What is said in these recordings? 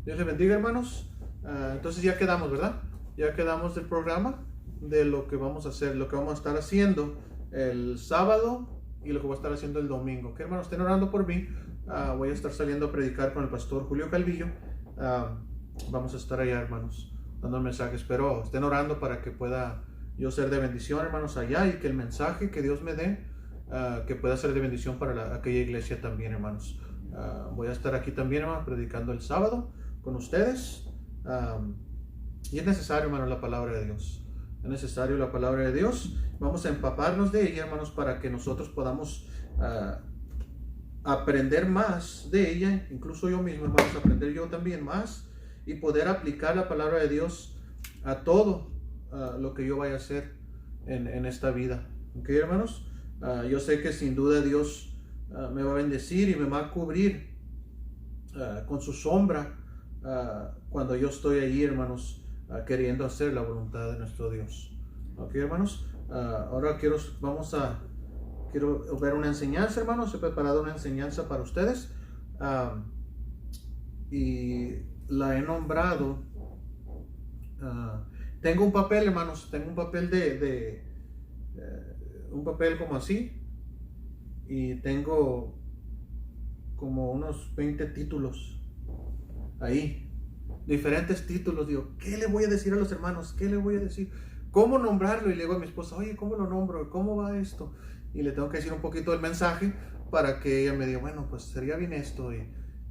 Dios les bendiga, hermanos. Entonces ya quedamos, ¿verdad? Ya quedamos del programa, de lo que vamos a hacer, lo que vamos a estar haciendo el sábado y lo que voy a estar haciendo el domingo. Que hermanos, estén orando por mí. Voy a estar saliendo a predicar con el pastor Julio Calvillo. Vamos a estar allá, hermanos, dando mensajes. Pero estén orando para que pueda yo ser de bendición, hermanos, allá, y que el mensaje que Dios me dé, que pueda ser de bendición para aquella iglesia también, hermanos. Voy a estar aquí también, hermanos, predicando el sábado con ustedes. Y es necesario, hermanos, la palabra de Dios. Es necesario la palabra de Dios. Vamos a empaparnos de ella, hermanos, para que nosotros podamos aprender más de ella. Incluso yo mismo, hermanos, aprender yo también más y poder aplicar la palabra de Dios a todo lo que yo vaya a hacer en esta vida. ¿Ok, hermanos? Yo sé que sin duda Dios me va a bendecir y me va a cubrir con su sombra cuando yo estoy allí, hermanos, queriendo hacer la voluntad de nuestro Dios. Ok, hermanos. Ahora quiero ver una enseñanza, hermanos. He preparado una enseñanza para ustedes y la he nombrado. Tengo un papel, hermanos. Tengo un papel un papel como así, y tengo como unos 20 títulos ahí, diferentes títulos. Digo, ¿qué le voy a decir a los hermanos? ¿Qué le voy a decir? ¿Cómo nombrarlo? Y le digo a mi esposa, oye, ¿cómo lo nombro? ¿Cómo va esto? Y le tengo que decir un poquito del mensaje para que ella me diga, bueno, pues sería bien esto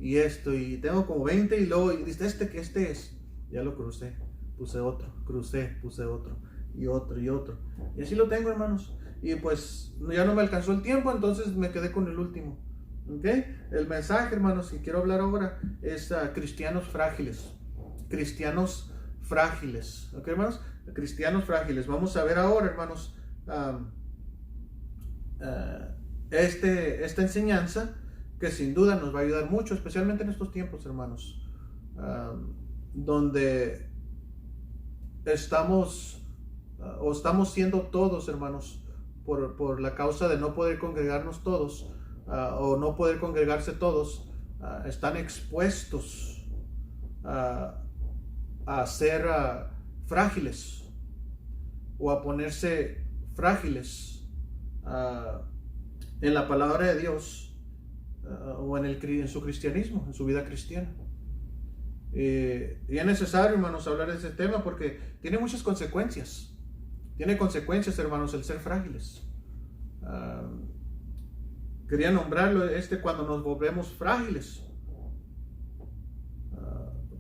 y esto. Y tengo como 20 y luego dice, que este es. Ya lo crucé, puse otro, puse otro y otro y otro. Y así lo tengo, hermanos. Y pues ya no me alcanzó el tiempo, entonces me quedé con el último. ¿Okay? El mensaje, hermanos, que quiero hablar ahora es cristianos frágiles. Cristianos frágiles. ¿Ok, hermanos? Cristianos frágiles. Vamos a ver ahora, hermanos, esta enseñanza que sin duda nos va a ayudar mucho, especialmente en estos tiempos, hermanos, donde estamos siendo todos, hermanos, por la causa de no poder congregarnos todos, o no poder congregarse todos, están expuestos a ser frágiles o a ponerse frágiles en la palabra de Dios, o en su cristianismo, en su vida cristiana. Y es necesario, hermanos, hablar de ese tema porque tiene muchas consecuencias. Tiene consecuencias, hermanos, el ser frágiles. Quería nombrarlo cuando nos volvemos frágiles.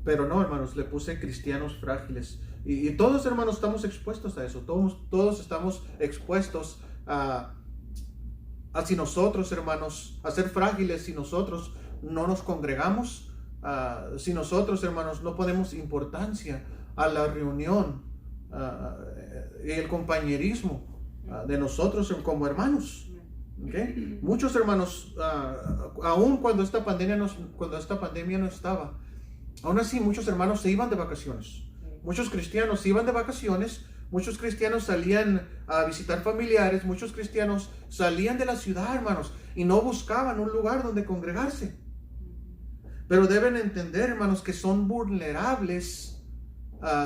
Pero no, hermanos, le puse cristianos frágiles. Y todos, hermanos, estamos expuestos a eso. Todos estamos expuestos a si nosotros, hermanos, a ser frágiles si nosotros no nos congregamos. Si nosotros, hermanos, no ponemos importancia a la reunión y el compañerismo de nosotros como hermanos. ¿Okay? Muchos hermanos, aún cuando esta pandemia no estaba, aún así muchos hermanos se iban de vacaciones. Muchos cristianos se iban de vacaciones. Muchos cristianos salían a visitar familiares. Muchos cristianos salían de la ciudad, hermanos, y no buscaban un lugar donde congregarse. Pero deben entender, hermanos, que son vulnerables.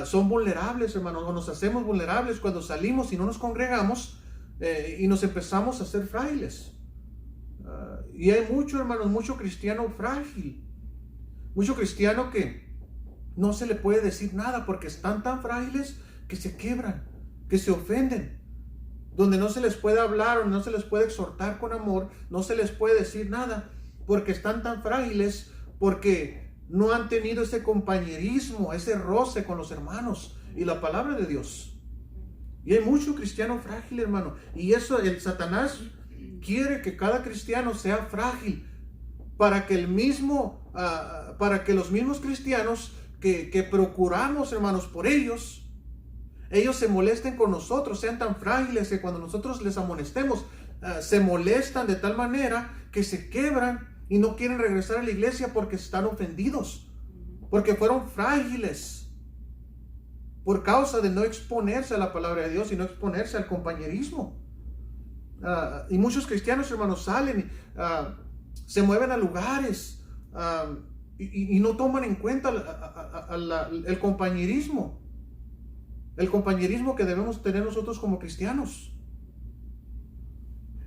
Son vulnerables, hermanos, o nos hacemos vulnerables cuando salimos y no nos congregamos, y nos empezamos a ser frágiles. Y hay mucho, hermanos, mucho cristiano frágil. Mucho cristiano que no se le puede decir nada porque están tan frágiles que se quebran, que se ofenden. Donde no se les puede hablar o no se les puede exhortar con amor, no se les puede decir nada porque están tan frágiles, porque no han tenido ese compañerismo, ese roce con los hermanos y la palabra de Dios. Y hay mucho cristiano frágil, hermano. Y eso, el Satanás quiere que cada cristiano sea frágil para que los mismos cristianos que procuramos, hermanos, por ellos se molesten con nosotros, sean tan frágiles que cuando nosotros les amonestemos, se molestan de tal manera que se quebran y no quieren regresar a la iglesia porque están ofendidos, porque fueron frágiles por causa de no exponerse a la palabra de Dios y no exponerse al compañerismo. Y muchos cristianos, hermanos, salen, se mueven a lugares y no toman en cuenta el compañerismo. El compañerismo que debemos tener nosotros como cristianos.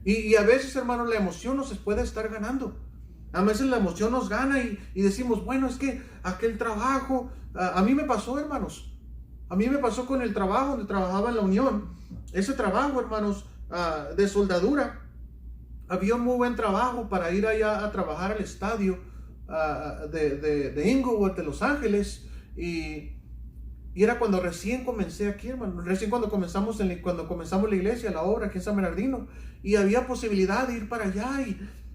Y a veces, hermanos, la emoción nos puede estar ganando. A veces la emoción nos gana y decimos, bueno, es que aquel trabajo, a mí me pasó, hermanos. A mí me pasó con el trabajo donde trabajaba en la Unión. Ese trabajo, hermanos, de soldadura. Había un muy buen trabajo para ir allá a trabajar al estadio de Inglewood, de Los Ángeles. Y era cuando recién comencé aquí, hermano. Recién cuando comenzamos la iglesia, la obra aquí en San Bernardino. Y había posibilidad de ir para allá.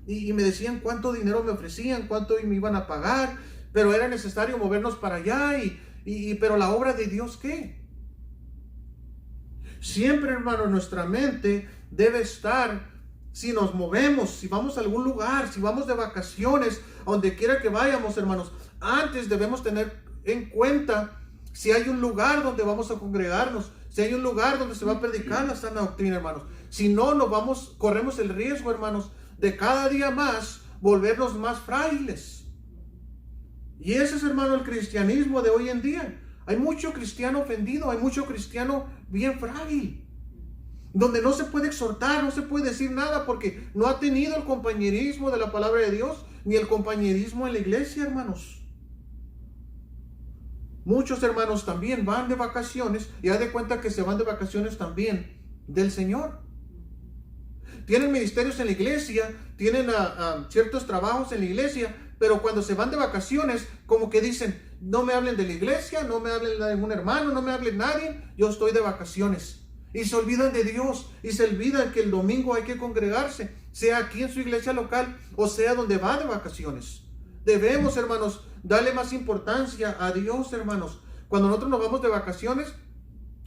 Y me decían cuánto dinero me ofrecían, cuánto me iban a pagar. Pero era necesario movernos para allá. Pero la obra de Dios, ¿qué? Siempre, hermano, nuestra mente debe estar, si nos movemos, si vamos a algún lugar, si vamos de vacaciones, a donde quiera que vayamos, hermanos, antes debemos tener en cuenta si hay un lugar donde vamos a congregarnos, si hay un lugar donde se va a predicar la sana doctrina, hermanos. Si no, corremos el riesgo, hermanos, de cada día más volvernos más frágiles. Y ese es, hermano, el cristianismo de hoy en día. Hay mucho cristiano ofendido, hay mucho cristiano bien frágil, donde no se puede exhortar, no se puede decir nada porque no ha tenido el compañerismo de la palabra de Dios, ni el compañerismo en la iglesia, hermanos. Muchos hermanos también van de vacaciones y haz de cuenta que se van de vacaciones también del Señor. Tienen ministerios en la iglesia, tienen ciertos trabajos en la iglesia, pero cuando se van de vacaciones, como que dicen, no me hablen de la iglesia, no me hablen de ningún hermano, no me hable nadie, yo estoy de vacaciones. Y se olvidan de Dios, y se olvidan que el domingo hay que congregarse, sea aquí en su iglesia local, o sea donde va de vacaciones. Debemos, hermanos, darle más importancia a Dios, hermanos. Cuando nosotros nos vamos de vacaciones,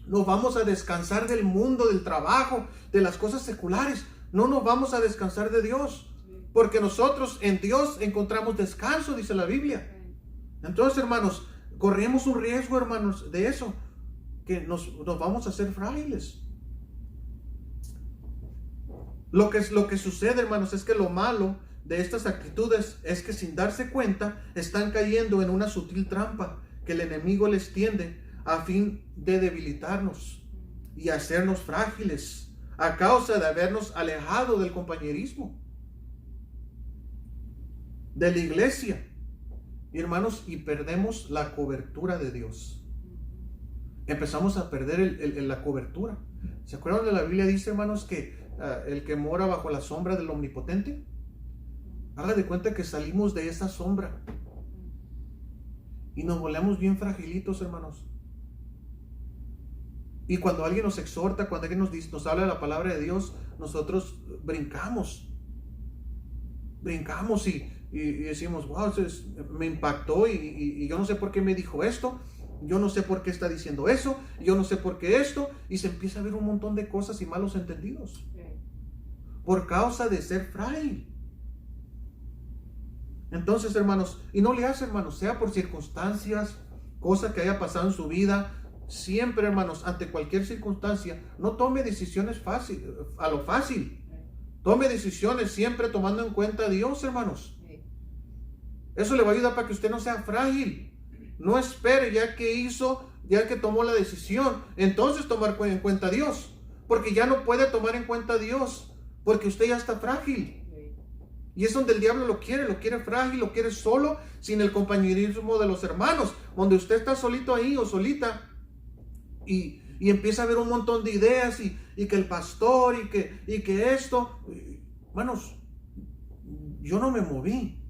nos vamos a descansar del mundo, del trabajo, de las cosas seculares. No nos vamos a descansar de Dios, porque nosotros en Dios encontramos descanso, dice la Biblia. Entonces, hermanos, corremos un riesgo, hermanos, de eso, que nos vamos a hacer frágiles. Lo que sucede, hermanos, es que lo malo de estas actitudes es que sin darse cuenta están cayendo en una sutil trampa que el enemigo les tiende a fin de debilitarnos y hacernos frágiles a causa de habernos alejado del compañerismo de la iglesia, hermanos, y perdemos la cobertura de Dios. Empezamos a perder la cobertura. ¿Se acuerdan de la Biblia? Dice, hermanos, que el que mora bajo la sombra del Omnipotente, haga de cuenta que salimos de esa sombra y nos volvemos bien fragilitos, hermanos. Y cuando alguien nos exhorta, cuando alguien nos habla de la palabra de Dios, nosotros brincamos y decimos, wow, me impactó y yo no sé por qué me dijo esto, yo no sé por qué está diciendo eso, yo no sé por qué esto, y se empieza a ver un montón de cosas y malos entendidos por causa de ser frágil. Entonces, hermanos, y no le hace, hermanos, sea por circunstancias, cosas que haya pasado en su vida, siempre, hermanos, ante cualquier circunstancia, no tome decisiones a lo fácil. Tome decisiones siempre tomando en cuenta a Dios, hermanos. Eso le va a ayudar para que usted no sea frágil. No espere ya que tomó la decisión, entonces tomar en cuenta a Dios, porque ya no puede tomar en cuenta a Dios, porque usted ya está frágil. Y es donde el diablo lo quiere frágil, lo quiere solo, sin el compañerismo de los hermanos, donde usted está solito ahí o solita y empieza a ver un montón de ideas y que el pastor y que esto. Hermanos, yo no me moví.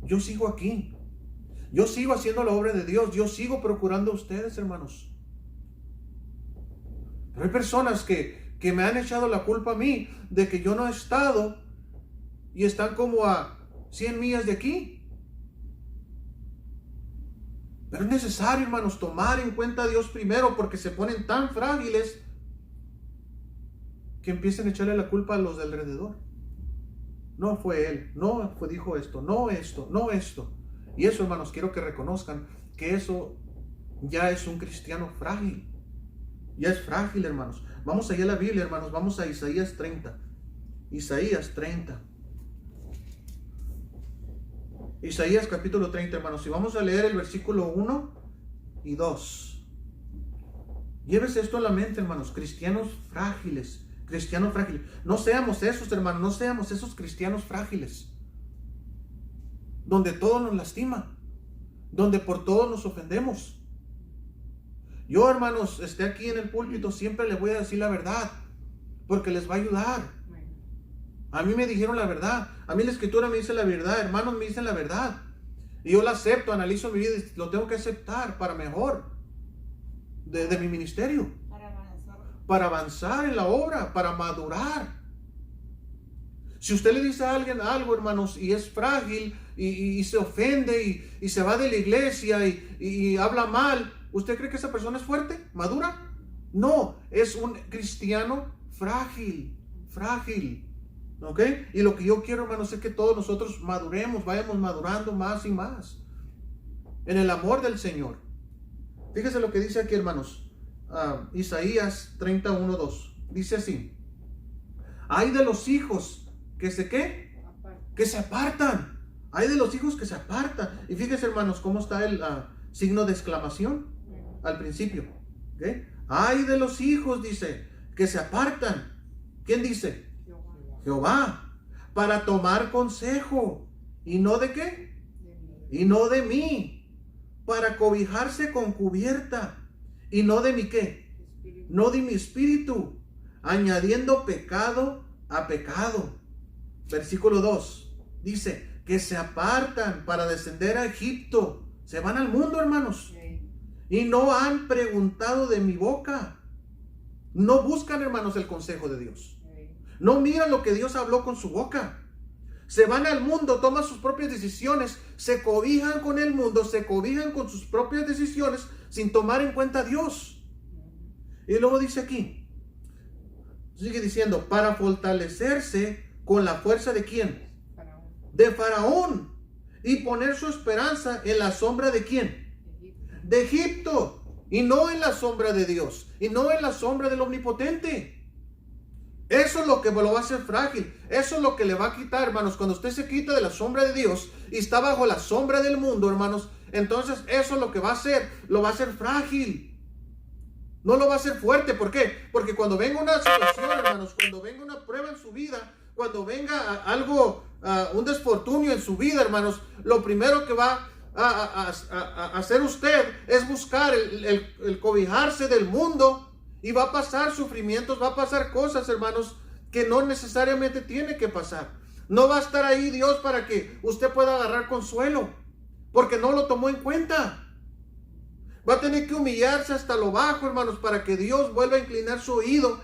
Yo sigo aquí. Yo sigo haciendo la obra de Dios. Yo sigo procurando a ustedes, hermanos. Pero hay personas que me han echado la culpa a mí de que yo no he estado y están como a 100 millas de aquí. Pero es necesario, hermanos, tomar en cuenta a Dios primero, porque se ponen tan frágiles que empiecen a echarle la culpa a los de alrededor. No fue él, no dijo esto, no esto, no esto. Y eso, hermanos, quiero que reconozcan que eso ya es un cristiano frágil. Ya es frágil, hermanos. Vamos allá a la Biblia, hermanos. Vamos a Isaías 30. Isaías 30. Isaías capítulo 30, hermanos. Y vamos a leer el versículo 1 y 2. Llévese esto a la mente, hermanos. Cristianos frágiles. Cristianos frágiles. No seamos esos, hermanos. No seamos esos cristianos frágiles. Donde todo nos lastima. Donde por todo nos ofendemos. Yo, hermanos, esté aquí en el púlpito, siempre les voy a decir la verdad. Porque les va a ayudar. A mí me dijeron la verdad. A mí la escritura me dice la verdad. Hermanos me dicen la verdad. Y yo la acepto, analizo mi vida y lo tengo que aceptar para mejor de mi ministerio. Para avanzar en la obra, para madurar. Si usted le dice a alguien algo, hermanos, y es frágil y se ofende y se va de la iglesia y habla mal, ¿usted cree que esa persona es fuerte? ¿Madura? No, es un cristiano frágil. ¿Ok? Y lo que yo quiero, hermanos, es que todos nosotros maduremos, vayamos madurando más y más en el amor del Señor. Fíjese lo que dice aquí, hermanos. Isaías 31:2. Dice así: hay de los hijos que se ¿qué? Que se apartan. Hay de los hijos que se apartan. Y fíjese, hermanos, cómo está el signo de exclamación al principio. ¿Okay? Hay de los hijos, dice, que se apartan. ¿Quién dice? Jehová, para tomar consejo. ¿Y no de qué? Y no de mí. Para cobijarse con cubierta. ¿Y no de mi qué? No de mi espíritu. Añadiendo pecado a pecado. Versículo 2. Dice que se apartan para descender a Egipto. Se van al mundo, hermanos. Y no han preguntado de mi boca. No buscan, hermanos, el consejo de Dios. No miran lo que Dios habló con su boca. Se van al mundo, toman sus propias decisiones, se cobijan con el mundo, se cobijan con sus propias decisiones sin tomar en cuenta a Dios. Y luego dice aquí, sigue diciendo, para fortalecerse con la fuerza de ¿quién? De Faraón. Y poner su esperanza en la sombra de ¿quién? De Egipto. Y no en la sombra de Dios. Y no en la sombra del Omnipotente. Eso es lo que lo va a hacer frágil. Eso es lo que le va a quitar, hermanos. Cuando usted se quita de la sombra de Dios y está bajo la sombra del mundo, hermanos, entonces eso es lo que va a hacer. Lo va a hacer frágil. No lo va a hacer fuerte. ¿Por qué? Porque cuando venga una situación, hermanos, cuando venga una prueba en su vida, cuando venga algo, un desfortunio en su vida, hermanos, lo primero que va a hacer usted es buscar el cobijarse del mundo. Y va a pasar sufrimientos, va a pasar cosas, hermanos, que no necesariamente tiene que pasar. No va a estar ahí Dios para que usted pueda agarrar consuelo, porque no lo tomó en cuenta. Va a tener que humillarse hasta lo bajo, hermanos, para que Dios vuelva a inclinar su oído,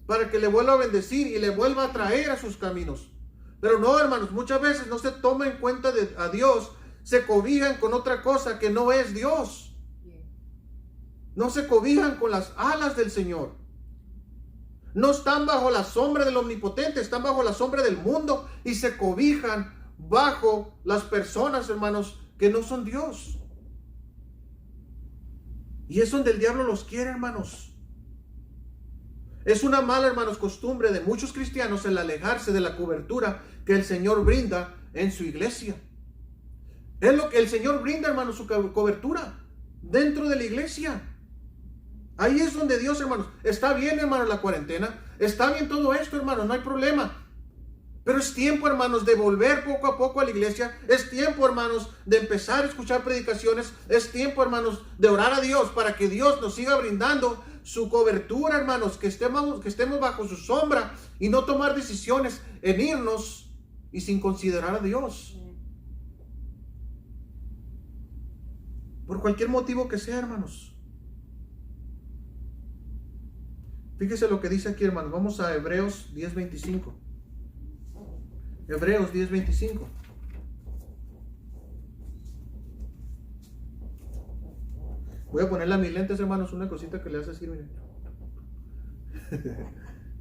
para que le vuelva a bendecir y le vuelva a traer a sus caminos. Pero no, hermanos, muchas veces no se toma en cuenta a Dios, se cobijan con otra cosa que no es Dios. No se cobijan con las alas del Señor. No están bajo la sombra del Omnipotente, están bajo la sombra del mundo y se cobijan bajo las personas, hermanos, que no son Dios. Y es donde el diablo los quiere, hermanos. Es una mala, hermanos, costumbre de muchos cristianos el alejarse de la cobertura que el Señor brinda en su iglesia. Es lo que el Señor brinda, hermanos, su cobertura dentro de la iglesia. Ahí es donde Dios, hermanos, está bien, hermanos, la cuarentena, está bien todo esto, hermanos, no hay problema. Pero es tiempo, hermanos, de volver poco a poco a la iglesia. Es tiempo, hermanos, de empezar a escuchar predicaciones. Es tiempo, hermanos, de orar a Dios para que Dios nos siga brindando su cobertura, hermanos, que estemos bajo su sombra y no tomar decisiones en irnos y sin considerar a Dios. Por cualquier motivo que sea, hermanos. Fíjese lo que dice aquí, hermanos. Vamos a Hebreos 10:25. Hebreos 10:25. Voy a ponerle a mis lentes, hermanos, una cosita que le hace así, miren.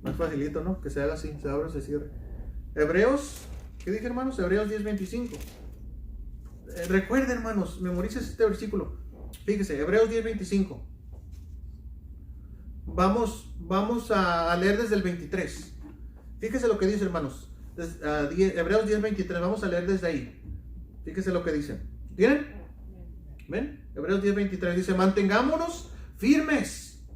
Más facilito, ¿no? Que se haga así, se abra, se cierre. Hebreos, ¿qué dije, hermanos? Hebreos 10:25. Recuerden, hermanos, memoricen este versículo. Fíjese, Hebreos 10:25. Vamos a leer desde el 23. Fíjese lo que dice, hermanos. Hebreos 10:23. Vamos a leer desde ahí. Fíjese lo que dice. ¿Tienen? ¿Ven? Hebreos 10:23 dice, mantengámonos firmes,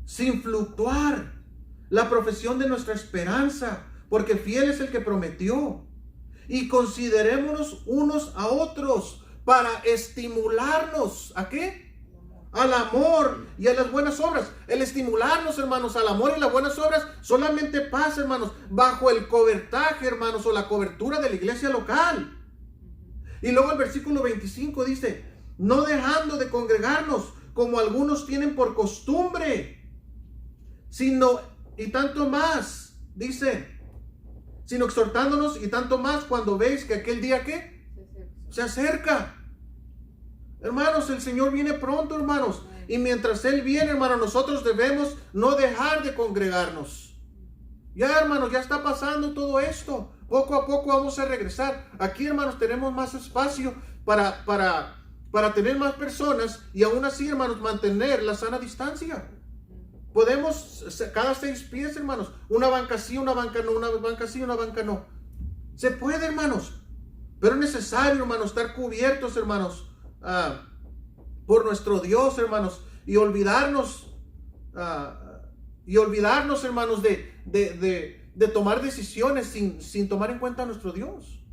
sin fluctuar, la profesión de nuestra esperanza, porque fiel es el que prometió. Y considerémonos unos a otros para estimularnos. ¿A qué? Al amor y a las buenas obras. El estimularnos, hermanos, al amor y las buenas obras solamente pasa, hermanos, bajo el cobertaje, hermanos, o la cobertura de la iglesia local. Y luego el versículo 25 dice, no dejando de congregarnos como algunos tienen por costumbre, sino, y tanto más, dice, sino exhortándonos y tanto más cuando veis que aquel día, ¿qué? Se acerca. Hermanos, el Señor viene pronto, hermanos. Y mientras Él viene, hermanos, nosotros debemos no dejar de congregarnos. Ya, hermanos, ya está pasando todo esto. Poco a poco vamos a regresar. Aquí, hermanos, tenemos más espacio para tener más personas y aún así, hermanos, mantener la sana distancia. Podemos, cada 6 pies, hermanos, una banca sí, una banca no, una banca sí, una banca no. Se puede, hermanos, pero es necesario, hermanos, estar cubiertos, hermanos, por nuestro Dios, hermanos, y olvidarnos, hermanos, de tomar decisiones sin tomar en cuenta a nuestro Dios.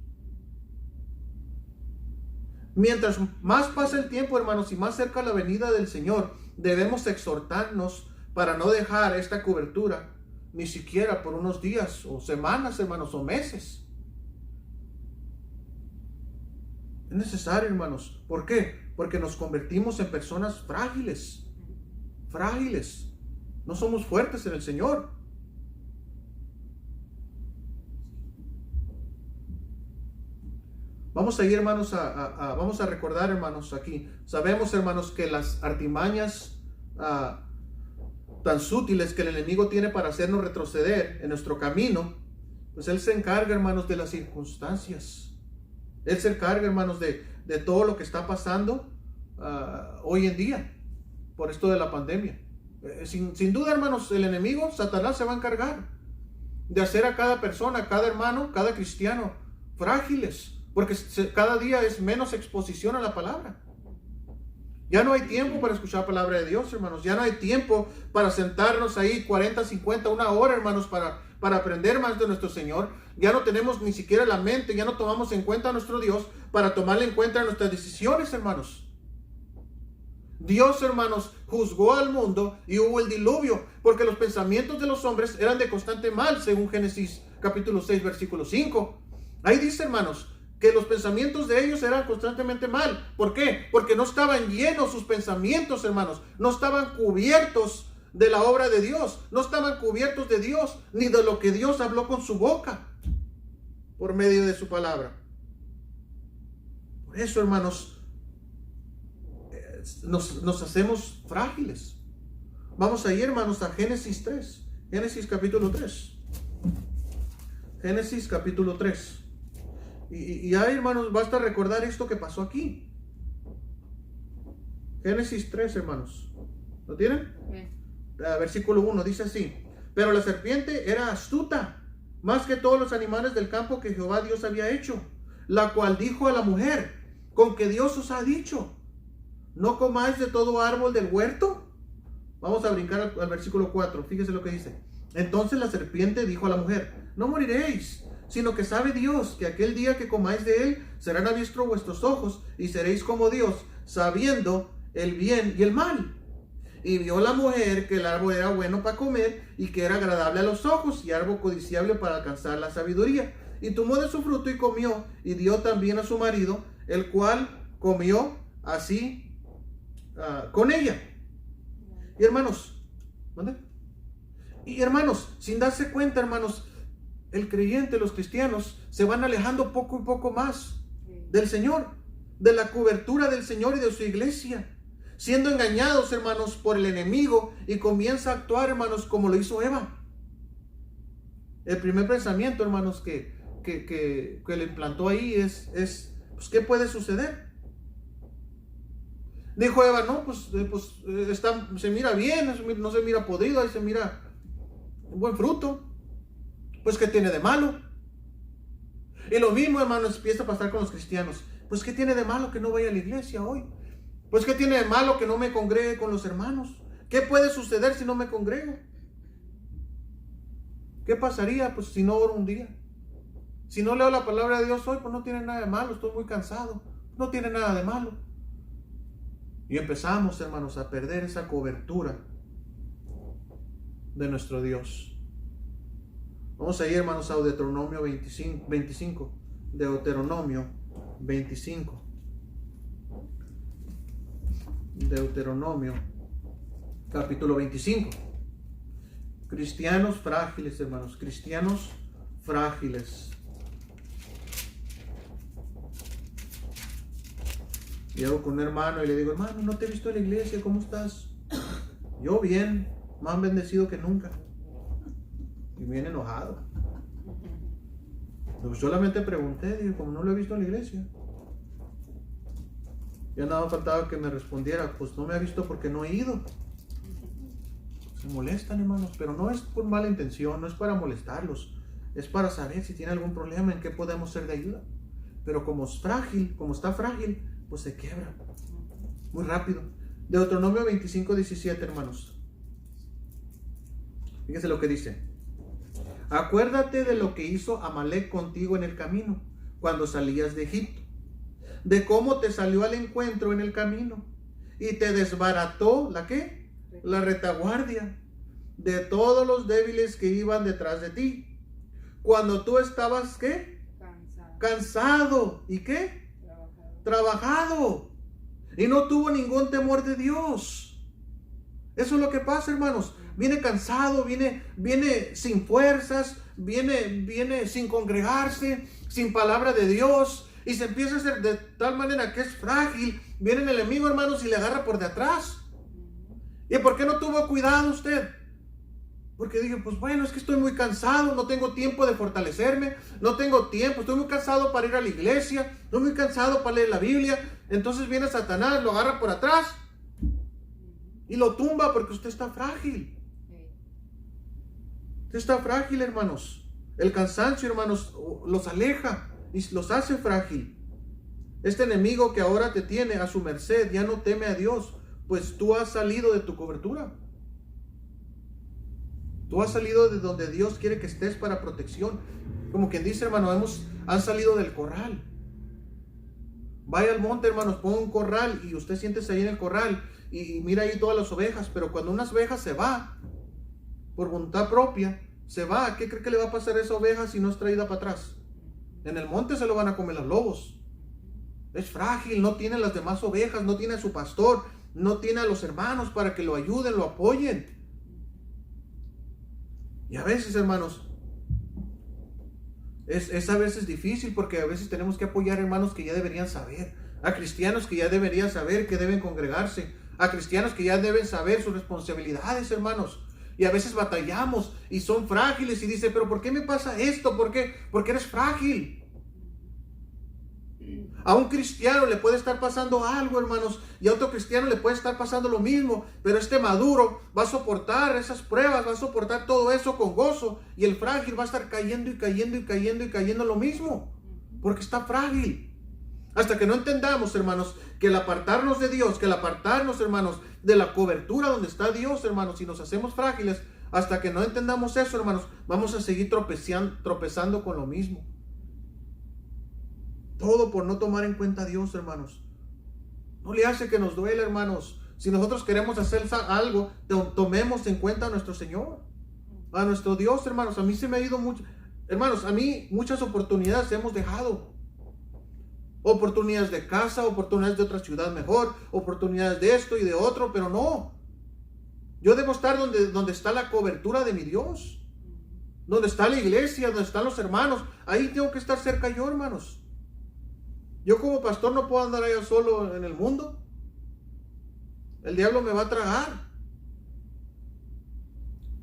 Mientras más pasa el tiempo, hermanos, y más cerca la venida del Señor, debemos exhortarnos para no dejar esta cobertura, ni siquiera por unos días o semanas, hermanos, o meses. Es necesario, hermanos. ¿Por qué? Porque nos convertimos en personas frágiles. Frágiles. No somos fuertes en el Señor. Vamos a ir, hermanos, vamos a recordar, hermanos, aquí. Sabemos, hermanos, que las artimañas tan sutiles que el enemigo tiene para hacernos retroceder en nuestro camino, pues él se encarga, hermanos, de las circunstancias. Él se encarga, hermanos, de todo lo que está pasando hoy en día por esto de la pandemia. Sin duda, hermanos, el enemigo, Satanás, se va a encargar de hacer a cada persona, a cada hermano, cada cristiano frágiles, porque cada día es menos exposición a la palabra. Ya no hay tiempo para escuchar la palabra de Dios, hermanos. Ya no hay tiempo para sentarnos ahí 40, 50, una hora, hermanos, para aprender más de nuestro Señor. Ya no tenemos ni siquiera la mente, ya no tomamos en cuenta a nuestro Dios para tomarle en cuenta nuestras decisiones, hermanos. Dios, hermanos, juzgó al mundo y hubo el diluvio, porque los pensamientos de los hombres eran de constante mal, según Génesis capítulo 6, versículo 5. Ahí dice, hermanos, que los pensamientos de ellos eran constantemente mal. ¿Por qué? Porque no estaban llenos sus pensamientos, hermanos. No estaban cubiertos de la obra de Dios. No estaban cubiertos de Dios, ni de lo que Dios habló con su boca, por medio de su palabra. Por eso, hermanos, nos hacemos frágiles. Vamos a ir, hermanos, a Génesis 3. Génesis capítulo 3. Génesis capítulo 3. Y ahí, hermanos, basta recordar esto que pasó aquí. Génesis 3, hermanos. ¿Lo tienen? Versículo 1 dice así: pero la serpiente era astuta, más que todos los animales del campo que Jehová Dios había hecho, la cual dijo a la mujer: ¿con qué Dios os ha dicho? ¿No comáis de todo árbol del huerto? Vamos a brincar al versículo 4. Fíjese lo que dice. Entonces la serpiente dijo a la mujer: no moriréis, sino que sabe Dios que aquel día que comáis de él serán abiertos vuestros ojos y seréis como Dios, sabiendo el bien y el mal. Y vio la mujer que el árbol era bueno para comer y que era agradable a los ojos y árbol codiciable para alcanzar la sabiduría. Y tomó de su fruto y comió, y dio también a su marido, el cual comió así con ella. Y hermanos, ¿dónde? Y hermanos, sin darse cuenta, hermanos, el creyente, los cristianos, se van alejando poco y poco más del Señor, de la cobertura del Señor y de su iglesia, siendo engañados, hermanos, por el enemigo, y comienza a actuar, hermanos, como lo hizo Eva. El primer pensamiento, hermanos, que le implantó ahí es pues, ¿qué puede suceder? Dijo Eva: no, se mira bien, no se mira podrido, ahí se mira un buen fruto. Pues, ¿qué tiene de malo? Y lo mismo, hermanos, empieza a pasar con los cristianos. Pues ¿qué tiene de malo que no vaya a la iglesia hoy? Pues ¿qué tiene de malo que no me congregue con los hermanos? ¿Qué puede suceder si no me congrego? ¿Qué pasaría pues si no oro un día? Si no leo la palabra de Dios hoy, pues no tiene nada de malo, estoy muy cansado. No tiene nada de malo. Y empezamos, hermanos, a perder esa cobertura de nuestro Dios. Vamos a ir, hermanos, a Deuteronomio 25. Deuteronomio 25. Deuteronomio capítulo 25. Cristianos frágiles, hermanos, cristianos frágiles. Llego con un hermano y le digo, hermano, no te he visto en la iglesia, ¿cómo estás? Yo bien, más bendecido que nunca. Y bien enojado. Pues solamente pregunté, digo, como no lo he visto en la iglesia. Ya nada faltaba que me respondiera, pues no me ha visto porque no he ido. Se molestan, hermanos, pero no es por mala intención, no es para molestarlos. Es para saber si tiene algún problema, en qué podemos ser de ayuda. Pero como es frágil, como está frágil, pues se quiebra muy rápido. Deuteronomio 25:17, hermanos. Fíjense lo que dice. Acuérdate de lo que hizo Amalek contigo en el camino, cuando salías de Egipto, de cómo te salió al encuentro en el camino y te desbarató, ¿la qué? La retaguardia de todos los débiles que iban detrás de ti. Cuando tú estabas, ¿qué? Cansado. ¿Y qué? Trabajado. Y no tuvo ningún temor de Dios. Eso es lo que pasa, hermanos. Viene cansado, viene sin fuerzas, viene sin congregarse, sin palabra de Dios, y se empieza a hacer de tal manera que es frágil. Viene el enemigo, hermanos, y le agarra por de atrás. ¿Y por qué no tuvo cuidado usted? Porque dije, pues bueno, es que estoy muy cansado, no tengo tiempo de fortalecerme, no tengo tiempo, estoy muy cansado para ir a la iglesia, estoy muy cansado para leer la Biblia. Entonces viene Satanás, lo agarra por atrás y lo tumba porque usted está frágil. Usted está frágil, hermanos. El cansancio, hermanos, los aleja y los hace frágil. Este enemigo que ahora te tiene a su merced ya no teme a Dios, pues tú has salido de tu cobertura. Tú has salido de donde Dios quiere que estés para protección. Como quien dice, hermano, han salido del corral. Vaya al monte, hermanos, ponga un corral y usted siéntese ahí en el corral y mira ahí todas las ovejas. Pero cuando una oveja se va, por voluntad propia, se va, ¿qué cree que le va a pasar a esa oveja si no es traída para atrás? En el monte se lo van a comer los lobos. Es frágil, no tiene las demás ovejas, no tiene a su pastor, no tiene a los hermanos para que lo ayuden, lo apoyen. Y a veces, hermanos, es a veces difícil porque a veces tenemos que apoyar a hermanos que ya deberían saber, a cristianos que ya deberían saber que deben congregarse, a cristianos que ya deben saber sus responsabilidades, hermanos. Y a veces batallamos y son frágiles y dice, pero ¿por qué me pasa esto? ¿Por qué? Porque eres frágil. A un cristiano le puede estar pasando algo, hermanos, y a otro cristiano le puede estar pasando lo mismo, pero este maduro va a soportar esas pruebas, va a soportar todo eso con gozo, y el frágil va a estar cayendo y cayendo y cayendo y cayendo lo mismo, porque está frágil. Hasta que no entendamos, hermanos, que el apartarnos de Dios, que el apartarnos, hermanos, de la cobertura donde está Dios, hermanos, y nos hacemos frágiles, hasta que no entendamos eso, hermanos, vamos a seguir tropezando con lo mismo. Todo por no tomar en cuenta a Dios, hermanos. No le hace que nos duele, hermanos. Si nosotros queremos hacer algo, tomemos en cuenta a nuestro Señor, a nuestro Dios, hermanos. A mí se me ha ido mucho, hermanos, a mí muchas oportunidades hemos dejado. Oportunidades de casa, oportunidades de otra ciudad mejor, oportunidades de esto y de otro, pero no. Yo debo estar donde está la cobertura de mi Dios, donde está la iglesia, donde están los hermanos. Ahí tengo que estar cerca yo, hermanos. Yo como pastor no puedo andar allá solo en el mundo. El diablo me va a tragar.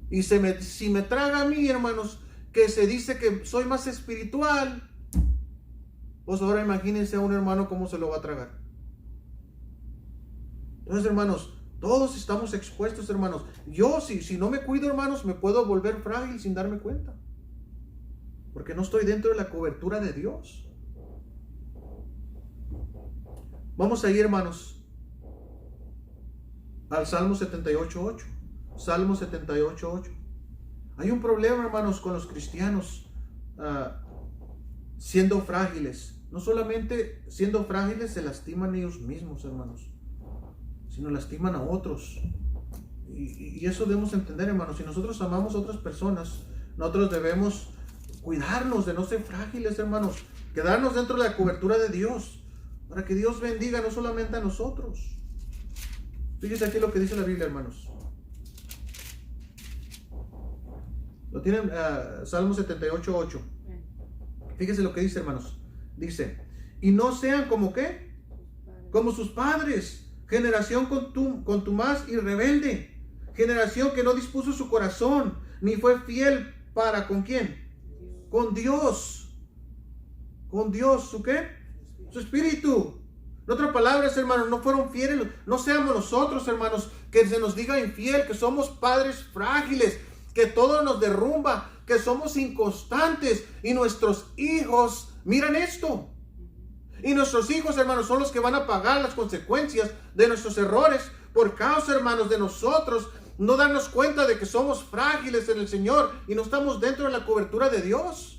Y si me traga a mí, hermanos, que se dice que soy más espiritual, pues ahora imagínense a un hermano cómo se lo va a tragar. Entonces, hermanos, todos estamos expuestos, hermanos. Yo, si no me cuido, hermanos, me puedo volver frágil sin darme cuenta. Porque no estoy dentro de la cobertura de Dios. Vamos ahí, hermanos, al Salmo 78:8. Salmo 78:8. Hay un problema, hermanos, con los cristianos siendo frágiles. No solamente siendo frágiles se lastiman ellos mismos, hermanos, sino lastiman a otros. Y eso debemos entender, hermanos. Si nosotros amamos a otras personas, nosotros debemos cuidarnos de no ser frágiles, hermanos. Quedarnos dentro de la cobertura de Dios, para que Dios bendiga no solamente a nosotros. Fíjense aquí lo que dice la Biblia, hermanos. Lo tienen, Salmo 78:8. Fíjense lo que dice, hermanos. Dice, y no sean como ¿qué? Como sus padres, generación contumaz y rebelde, generación que no dispuso su corazón, ni fue fiel para ¿con quién? Con Dios. Con Dios, ¿su qué? Su espíritu. En otras palabras, hermanos, no fueron fieles. No seamos nosotros, hermanos, que se nos diga infiel, que somos padres frágiles, que todo nos derrumba, que somos inconstantes. Y nuestros hijos, miran esto. Y nuestros hijos, hermanos, son los que van a pagar las consecuencias de nuestros errores por causa, hermanos, de nosotros no darnos cuenta de que somos frágiles en el Señor y no estamos dentro de la cobertura de Dios.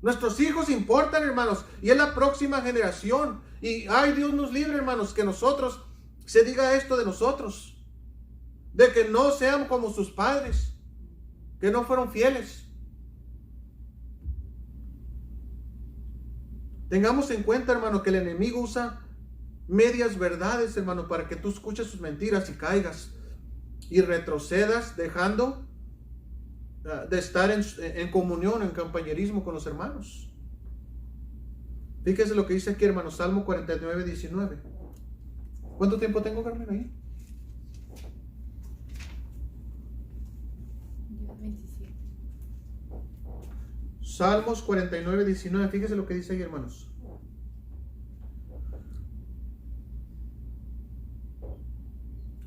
Nuestros hijos importan, hermanos, y es la próxima generación. Y ay, Dios nos libre, hermanos, que nosotros se diga esto de nosotros, de que no sean como sus padres, que no fueron fieles. Tengamos en cuenta, hermano, que el enemigo usa medias verdades, hermano, para que tú escuches sus mentiras y caigas y retrocedas, dejando de estar en comunión, en compañerismo con los hermanos. Fíjese lo que dice aquí, hermano, Salmo 49:19. ¿Cuánto tiempo tengo, Carmen, ahí? 27. Salmos 49:19. Fíjese lo que dice ahí, hermanos.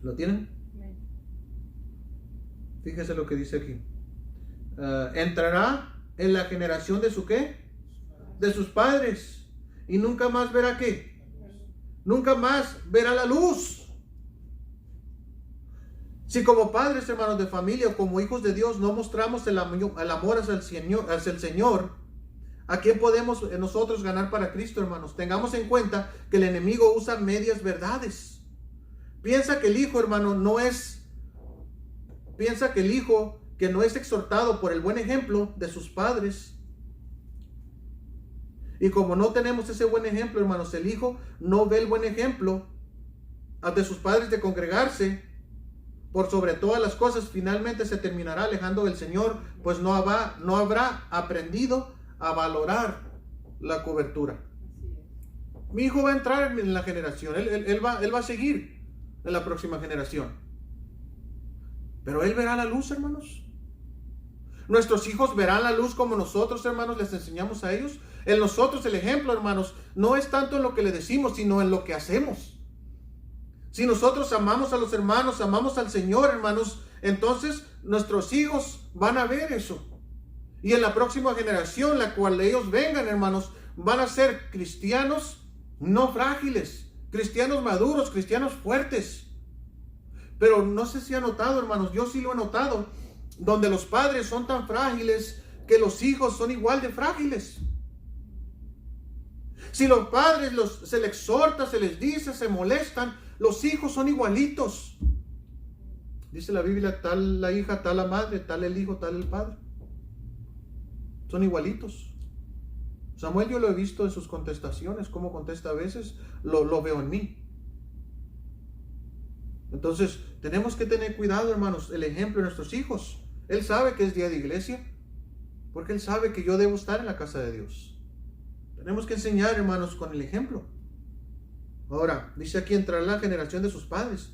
¿Lo tienen? Fíjese lo que dice aquí. Entrará en la generación de su ¿qué? De sus padres. Y nunca más verá ¿qué? Nunca más verá la luz. Si como padres, hermanos de familia, o como hijos de Dios, no mostramos el amor hacia el Señor, ¿a quién podemos nosotros ganar para Cristo, hermanos? Tengamos en cuenta que el enemigo usa medias verdades. Piensa que el hijo, hermano, que no es exhortado por el buen ejemplo de sus padres. Y como no tenemos ese buen ejemplo, hermanos, el hijo no ve el buen ejemplo de sus padres de congregarse por sobre todas las cosas, finalmente se terminará alejando del Señor, pues no habrá aprendido a valorar la cobertura. Mi hijo va a entrar en la generación, él va a seguir en la próxima generación, pero él verá la luz, hermanos. Nuestros hijos verán la luz como nosotros, hermanos, les enseñamos a ellos. En nosotros el ejemplo, hermanos, no es tanto en lo que le decimos, sino en lo que hacemos. Si nosotros amamos a los hermanos, amamos al Señor, hermanos, entonces nuestros hijos van a ver eso. Y en la próxima generación, la cual ellos vengan, hermanos, van a ser cristianos no frágiles, cristianos maduros, cristianos fuertes. Pero no sé si han notado, hermanos, yo sí lo he notado, donde los padres son tan frágiles que los hijos son igual de frágiles. Si los padres se les exhorta, se les dice, se molestan, los hijos son igualitos. Dice la Biblia, tal la hija, tal la madre, tal el hijo, tal el padre. Son igualitos. Samuel, yo lo he visto en sus contestaciones, cómo contesta a veces, lo veo en mí. Entonces, tenemos que tener cuidado, hermanos, el ejemplo de nuestros hijos. Él sabe que es día de iglesia, porque él sabe que yo debo estar en la casa de Dios. Tenemos que enseñar, hermanos, con el ejemplo. Ahora, dice aquí, entrará la generación de sus padres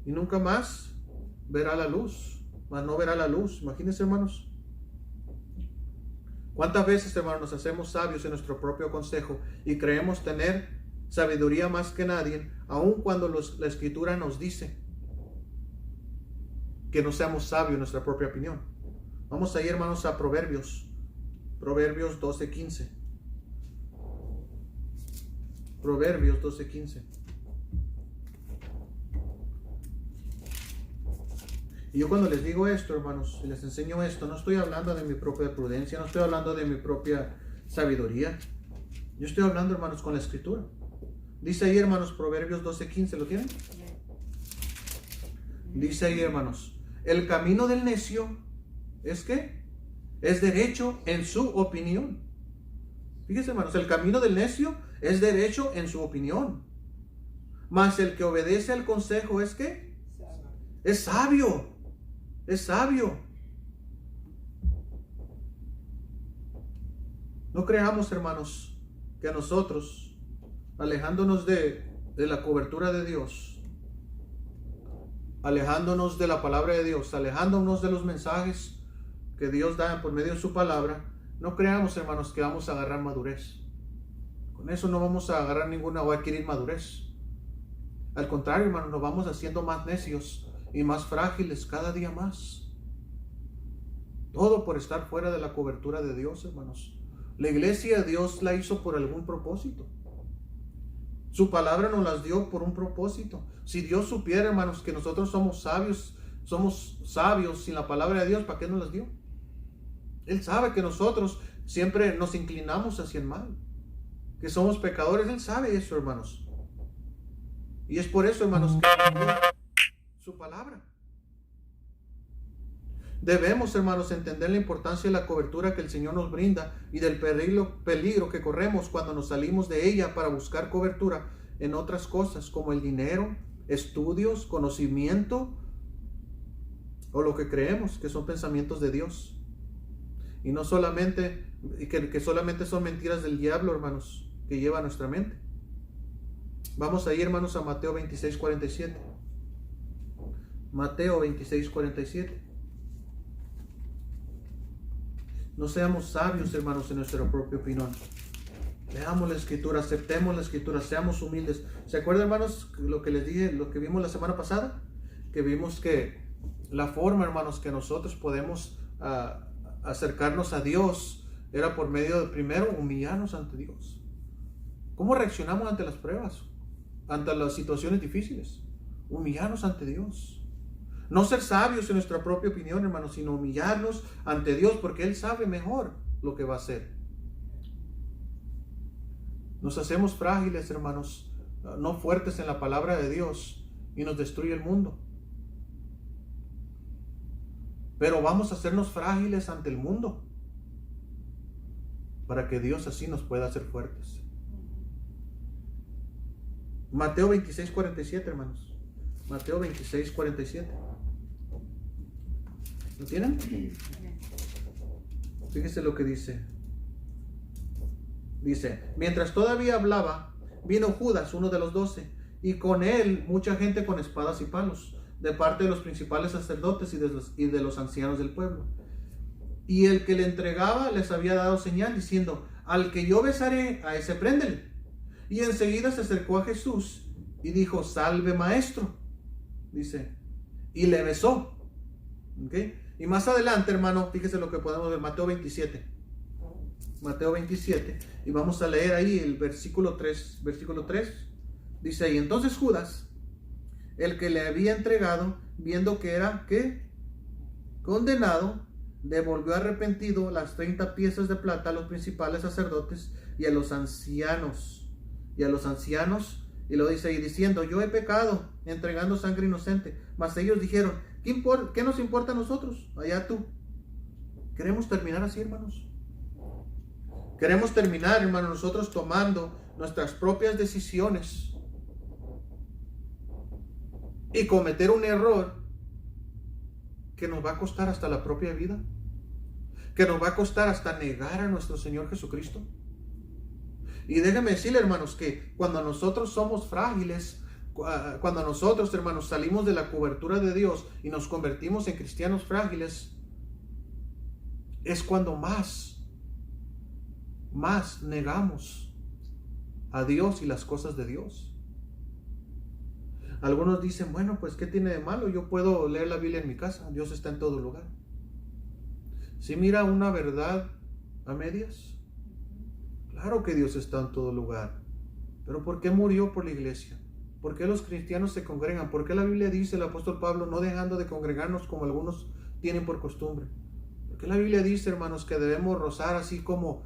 y nunca más verá la luz, mas no verá la luz. Imagínense, hermanos. ¿Cuántas veces, hermanos, nos hacemos sabios en nuestro propio consejo y creemos tener sabiduría más que nadie, aun cuando la Escritura nos dice que no seamos sabios en nuestra propia opinión? Vamos ahí, hermanos, a Proverbios 12:15. Proverbios 12:15. Y yo cuando les digo esto, hermanos, y les enseño esto, no estoy hablando de mi propia prudencia, no estoy hablando de mi propia sabiduría. Yo estoy hablando, hermanos, con la Escritura. Dice ahí, hermanos, Proverbios 12:15, ¿lo tienen? Dice ahí, hermanos, el camino del necio es ¿qué? Es derecho en su opinión. Fíjense, hermanos, el camino del necio es derecho en su opinión. Mas el que obedece al consejo es ¿qué? Es sabio. Es sabio. No creamos, hermanos, que nosotros, alejándonos de la cobertura de Dios, alejándonos de la palabra de Dios, alejándonos de los mensajes que Dios da por medio de su palabra, no creamos, hermanos, que vamos a agarrar madurez. Con eso no vamos a agarrar ninguna o adquirir madurez. Al contrario, hermanos, nos vamos haciendo más necios y más frágiles cada día más. Todo por estar fuera de la cobertura de Dios, hermanos. La iglesia Dios la hizo por algún propósito. Su palabra nos las dio por un propósito. Si Dios supiera, hermanos, que nosotros somos sabios sin la palabra de Dios, ¿para qué nos las dio? Él sabe que nosotros siempre nos inclinamos hacia el mal, que somos pecadores. Él sabe eso, hermanos. Y es por eso, hermanos, que nos dio su palabra. Debemos, hermanos, entender la importancia de la cobertura que el Señor nos brinda y del peligro que corremos cuando nos salimos de ella para buscar cobertura en otras cosas como el dinero, estudios, conocimiento o lo que creemos que son pensamientos de Dios. Y no solamente, que solamente son mentiras del diablo, hermanos, que lleva a nuestra mente. Vamos ahí, hermanos, a Mateo 26:47. Mateo 26:47. No seamos sabios, hermanos, en nuestra propia opinión. Leamos la Escritura, aceptemos la Escritura, seamos humildes. ¿Se acuerdan, hermanos, lo que les dije, lo que vimos la semana pasada? Que vimos que la forma, hermanos, que nosotros podemos acercarnos a Dios era por medio de, primero, humillarnos ante Dios. ¿Cómo reaccionamos ante las pruebas? Ante las situaciones difíciles. Humillarnos ante Dios. No ser sabios en nuestra propia opinión, hermanos, sino humillarnos ante Dios, porque Él sabe mejor lo que va a hacer. Nos hacemos frágiles, hermanos, no fuertes en la palabra de Dios, y nos destruye el mundo. Pero vamos a hacernos frágiles ante el mundo, para que Dios así nos pueda hacer fuertes. Mateo 26:47, hermanos. Mateo 26:47. ¿Lo tienen? Fíjese lo que dice. Dice, mientras todavía hablaba, vino Judas, uno de los 12, y con él mucha gente con espadas y palos, de parte de los principales sacerdotes y de los ancianos del pueblo. Y el que le entregaba les había dado señal, diciendo, al que yo besaré, a ese préndele. Y enseguida se acercó a Jesús y dijo, salve, maestro. Dice, y le besó. ¿Okay? Y más adelante, hermano, fíjese lo que podemos ver, Mateo 27. Mateo 27, y vamos a leer ahí el versículo 3. Versículo 3 dice ahí, entonces Judas, el que le había entregado, viendo que era, ¿qué? Condenado, devolvió arrepentido las 30 piezas de plata a los principales sacerdotes y a los ancianos. Y lo dice ahí diciendo, yo he pecado entregando sangre inocente. Mas ellos dijeron, ¿qué nos importa a nosotros? Allá tú. Queremos terminar así, hermanos. Queremos terminar, hermanos, nosotros tomando nuestras propias decisiones y cometer un error que nos va a costar hasta la propia vida, que nos va a costar hasta negar a nuestro Señor Jesucristo. Y déjenme decirle, hermanos, que cuando nosotros somos frágiles, cuando nosotros, hermanos, salimos de la cobertura de Dios y nos convertimos en cristianos frágiles, es cuando más negamos a Dios y las cosas de Dios. Algunos dicen, bueno, pues ¿qué tiene de malo? Yo puedo leer la Biblia en mi casa, Dios está en todo lugar. ¿Sí mira una verdad a medias? Claro que Dios está en todo lugar, Pero ¿por qué murió por la iglesia? ¿Por qué los cristianos se congregan? ¿Por qué la Biblia dice, el apóstol Pablo, no dejando de congregarnos como algunos tienen por costumbre? ¿Por qué la Biblia dice, hermanos, que debemos rozar así como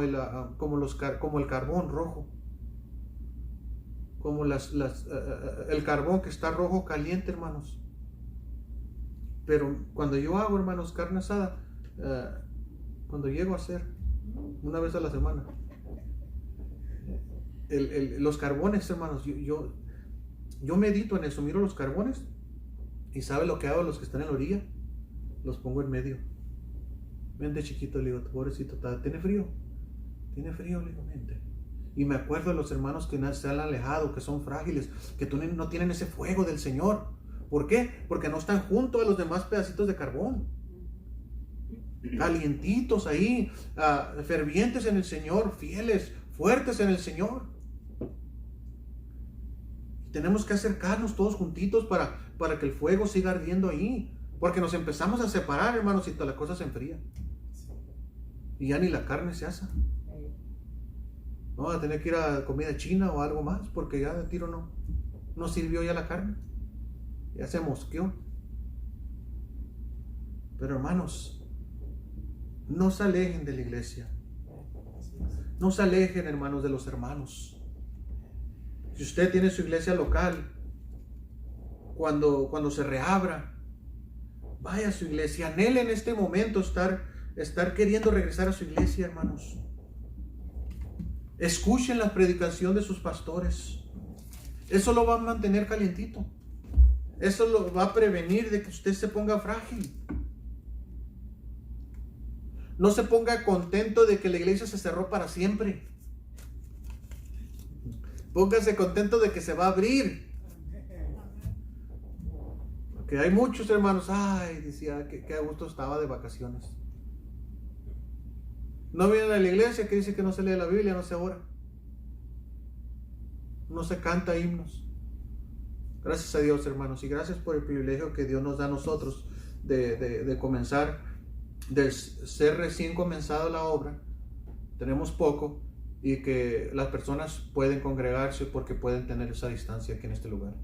el carbón rojo? Como el carbón que está rojo caliente, hermanos. Pero cuando yo hago, hermanos, carne asada, cuando llego a hacer una vez a la semana, los carbones, hermanos, yo medito en eso, miro los carbones y ¿sabe lo que hago? Los que están en la orilla, los pongo en medio. Vente, chiquito, le digo, pobrecito, ¿tiene frío? Tiene frío, le digo, vente. Y me acuerdo de los hermanos que se han alejado, que son frágiles, que no tienen ese fuego del Señor. ¿Por qué? Porque no están junto a los demás pedacitos de carbón. Calientitos ahí, fervientes en el Señor, fieles, fuertes en el Señor. Tenemos que acercarnos todos juntitos para que el fuego siga ardiendo ahí. Porque nos empezamos a separar, hermanos, y toda la cosa se enfría. Y ya ni la carne se asa. No, a tener que ir a comida china o algo más, porque ya de tiro no sirvió ya la carne. Ya se mosqueó. Pero hermanos, no se alejen de la iglesia. No se alejen, hermanos, de los hermanos. Si usted tiene su iglesia local, cuando se reabra, vaya a su iglesia. Anhele en este momento estar queriendo regresar a su iglesia, hermanos. Escuchen la predicación de sus pastores. Eso lo va a mantener calientito. Eso lo va a prevenir de que usted se ponga frágil. No se ponga contento de que la iglesia se cerró para siempre. Póngase contento de que se va a abrir. Porque hay muchos hermanos, decía que a gusto estaba de vacaciones. No vienen a la iglesia, que dice que no se lee la Biblia, no se ora, no se canta himnos. Gracias a Dios, hermanos, y gracias por el privilegio que Dios nos da a nosotros de comenzar, de ser recién comenzado la obra. Tenemos poco y que las personas pueden congregarse porque pueden tener esa distancia aquí en este lugar.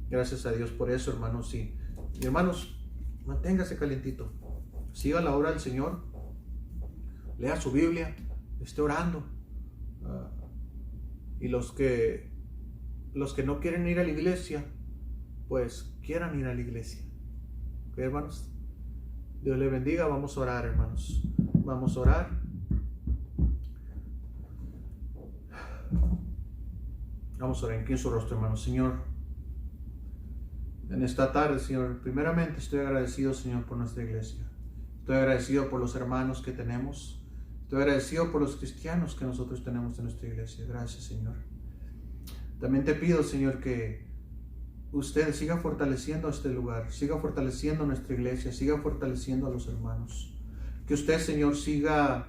Gracias a Dios por eso, hermanos. Y hermanos, manténgase calientito, siga la obra del Señor. Lea su Biblia, esté orando. Y los que no quieren ir a la iglesia, pues quieran ir a la iglesia. ¿Ok, hermanos? Dios les bendiga. Vamos a orar, hermanos. Vamos a orar. Vamos a orar. Inclina su rostro, hermanos. Señor, en esta tarde, Señor, primeramente estoy agradecido, Señor, por nuestra iglesia. Estoy agradecido por los hermanos que tenemos. Estoy agradecido por los cristianos que nosotros tenemos en nuestra iglesia. Gracias, Señor. También te pido, Señor, que usted siga fortaleciendo este lugar, siga fortaleciendo nuestra iglesia, siga fortaleciendo a los hermanos. Que usted, Señor, siga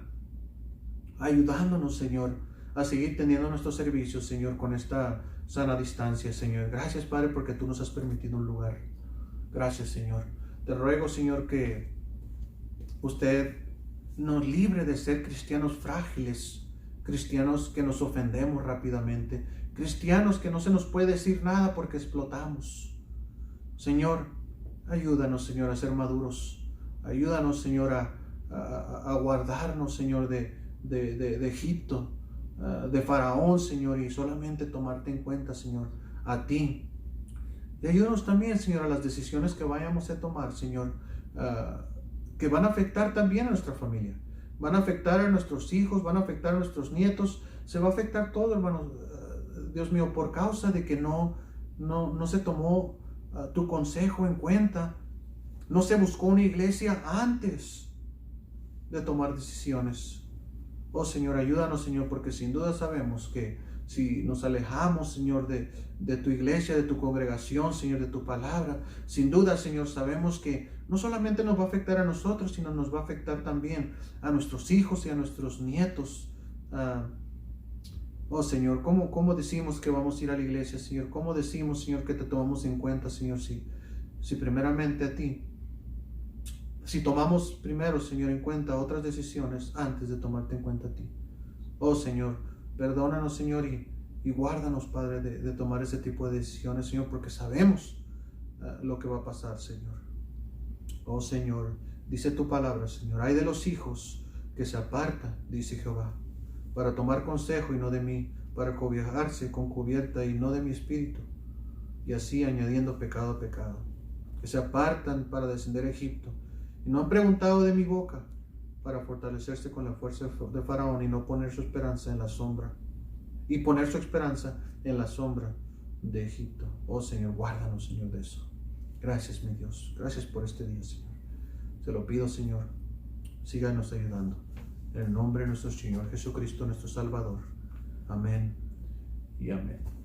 ayudándonos, Señor, a seguir teniendo nuestros servicios, Señor, con esta sana distancia, Señor. Gracias, Padre, porque tú nos has permitido un lugar. Gracias, Señor. Te ruego, Señor, que usted nos libre de ser cristianos frágiles, cristianos que nos ofendemos rápidamente, cristianos que no se nos puede decir nada porque explotamos. Señor, ayúdanos, Señor, a ser maduros. Ayúdanos, Señor, a guardarnos, Señor, de Egipto, de Faraón, Señor, y solamente tomarte en cuenta, Señor, a ti. Y ayúdanos también, Señor, a las decisiones que vayamos a tomar, Señor, que van a afectar también a nuestra familia, van a afectar a nuestros hijos, van a afectar a nuestros nietos, se va a afectar todo, hermanos. Dios mío, por causa de que no se tomó tu consejo en cuenta, no se buscó una iglesia antes de tomar decisiones. Oh Señor, ayúdanos, Señor, porque sin duda sabemos que si nos alejamos, Señor, de tu iglesia, de tu congregación, Señor, de tu palabra, sin duda, Señor, sabemos que no solamente nos va a afectar a nosotros, sino nos va a afectar también a nuestros hijos y a nuestros nietos. Oh Señor, ¿cómo decimos que vamos a ir a la iglesia, Señor? ¿Cómo decimos, Señor, que te tomamos en cuenta, Señor? Si primeramente a ti, si tomamos primero, Señor, en cuenta otras decisiones antes de tomarte en cuenta a ti. Oh Señor, perdónanos, Señor, Y guárdanos, Padre, de tomar ese tipo de decisiones, Señor, porque sabemos lo que va a pasar, Señor. Oh, Señor, dice tu palabra, Señor, hay de los hijos que se apartan, dice Jehová, para tomar consejo y no de mí, para cobijarse con cubierta y no de mi espíritu, y así añadiendo pecado a pecado, que se apartan para descender a Egipto, y no han preguntado de mi boca, para fortalecerse con la fuerza de Faraón y no poner su esperanza en la sombra, y poner su esperanza en la sombra de Egipto. Oh, Señor, guárdanos, Señor, de eso. Gracias, mi Dios. Gracias por este día, Señor. Se lo pido, Señor. Síganos ayudando. En el nombre de nuestro Señor Jesucristo, nuestro Salvador. Amén y amén.